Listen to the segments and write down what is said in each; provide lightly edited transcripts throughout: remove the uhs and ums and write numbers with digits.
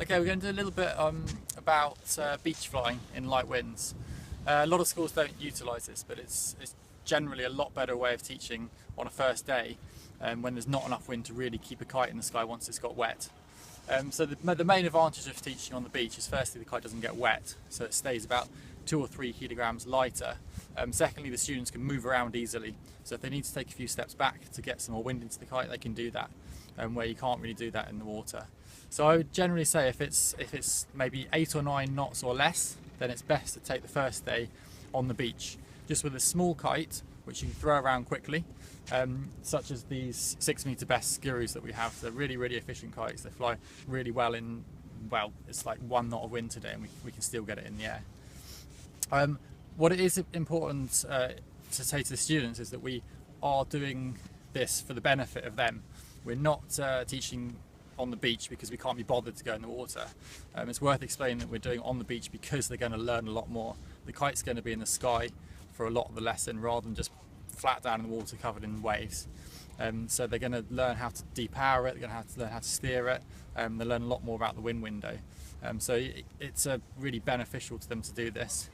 Okay, we're going to do a little bit about beach flying in light winds. A lot of schools don't utilise this, but it's generally a lot better way of teaching on a first day when there's not enough wind to really keep a kite in the sky once it's got wet. So the main advantage of teaching on the beach is firstly the kite doesn't get wet, so it stays about 2 or 3 kilograms lighter. Secondly, the students can move around easily, so if they need to take a few steps back to get some more wind into the kite, they can do that, where you can't really do that in the water. So I would generally say if it's maybe 8 or 9 knots or less, then it's best to take the first day on the beach, just with a small kite which you can throw around quickly, such as these 6-meter best skiroos that we have. They're really efficient kites. They fly really well in, well, it's like 1 knot of wind today, and we can still get it in the air. What it is important to say to the students is that we are doing this for the benefit of them. We're not teaching on the beach because we can't be bothered to go in the water. It's worth explaining that we're doing it on the beach because they're going to learn a lot more. The kite's going to be in the sky for a lot of the lesson rather than just flat down in the water covered in waves. So they're going to learn how to depower it, they're going to have to learn how to steer it, they learn a lot more about the wind window. So it's really beneficial to them to do this.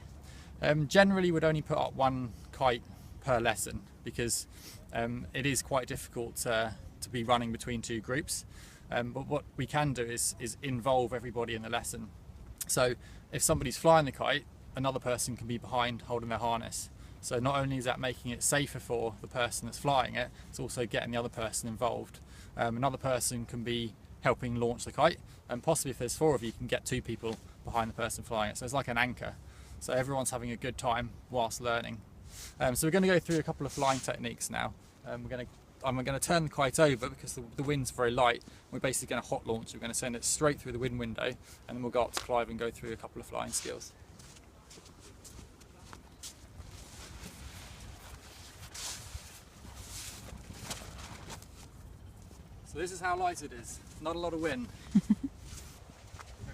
Generally we'd only put up 1 kite per lesson because it is quite difficult to be running between 2 groups. But what we can do is involve everybody in the lesson. So if somebody's flying the kite, another person can be behind holding their harness. So not only is that making it safer for the person that's flying it, it's also getting the other person involved. Another person can be helping launch the kite, and possibly if there's 4 of you, you can get 2 people behind the person flying it. So it's like an anchor. So everyone's having a good time whilst learning. So we're going to go through a couple of flying techniques now. I'm going to turn the kite over because the wind's very light. We're basically going to hot launch. We're going to send it straight through the wind window, and then we'll go up to Clive and go through a couple of flying skills. So this is how light it is. Not a lot of wind.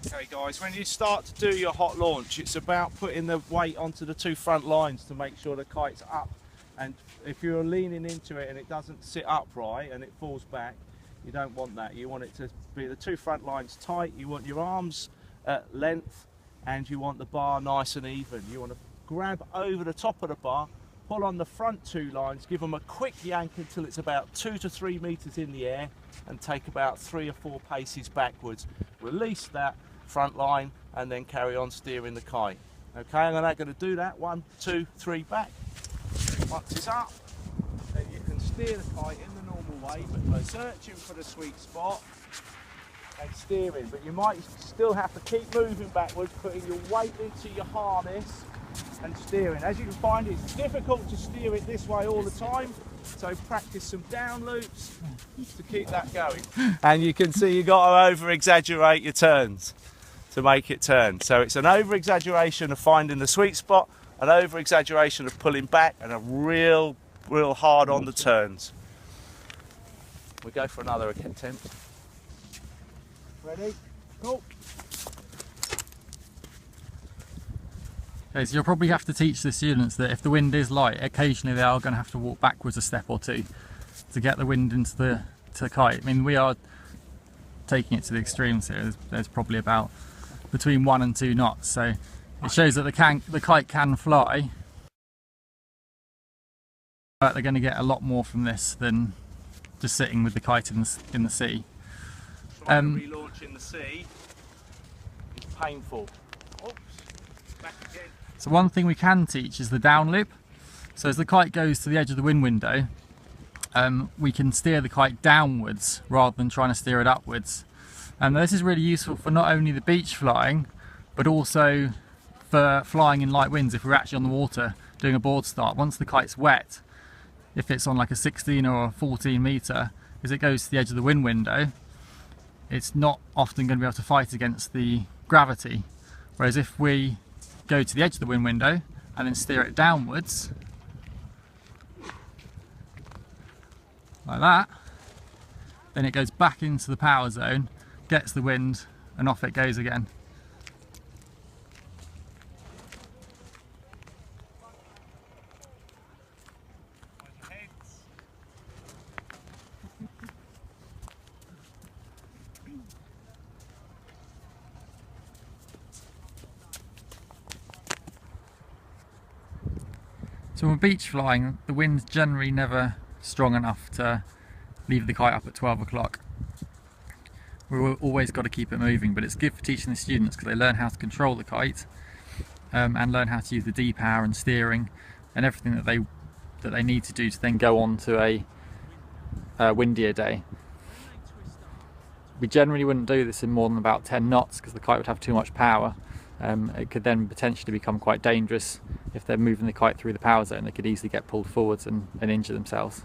Okay guys, when you start to do your hot launch, it's about putting the weight onto the 2 front lines to make sure the kite's up. And if you're leaning into it and it doesn't sit upright and it falls back, you don't want that. You want it to be the 2 front lines tight, you want your arms at length, and you want the bar nice and even. You want to grab over the top of the bar, pull on the front 2 lines, give them a quick yank until it's about 2 to 3 meters in the air, and take about 3 or 4 paces backwards. Release that front line and then carry on steering the kite. Okay, I'm not going to do that. 1, 2, 3, back. Once it's up, then you can steer the kite in the normal way, but searching for the sweet spot and steering. But you might still have to keep moving backwards, putting your weight into your harness and steering. As you can find, it's difficult to steer it this way all the time, so practice some down loops to keep that going. And you can see you've got to over exaggerate your turns to make it turn. So it's an over exaggeration of finding the sweet spot, an over exaggeration of pulling back, and a real hard on the turns. We go for another attempt. Ready? Go. Okay, so you'll probably have to teach the students that if the wind is light, occasionally they are going to have to walk backwards a step or 2 to get the wind into the kite. I mean, we are taking it to the extremes here. There's probably about between 1 and 2 knots, so it shows that the kite can fly, but they're going to get a lot more from this than just sitting with the kite in the sea. Trying to relaunch in the sea is painful. Oops, back again. So one thing we can teach is the down loop. So as the kite goes to the edge of the wind window, we can steer the kite downwards rather than trying to steer it upwards. And this is really useful for not only the beach flying, but also for flying in light winds if we're actually on the water doing a board start. Once the kite's wet, if it's on like a 16 or a 14 meter, as it goes to the edge of the wind window, it's not often going to be able to fight against the gravity. Whereas if we go to the edge of the wind window and then steer it downwards, like that, then it goes back into the power zone, gets the wind, and off it goes again. So when beach flying, the wind's generally never strong enough to leave the kite up at 12 o'clock. We've always got to keep it moving, but it's good for teaching the students because they learn how to control the kite and learn how to use the D-power and steering and everything that they need to do to then go on to a windier day. We generally wouldn't do this in more than about 10 knots because the kite would have too much power. It could then potentially become quite dangerous if they're moving the kite through the power zone. They could easily get pulled forwards and injure themselves.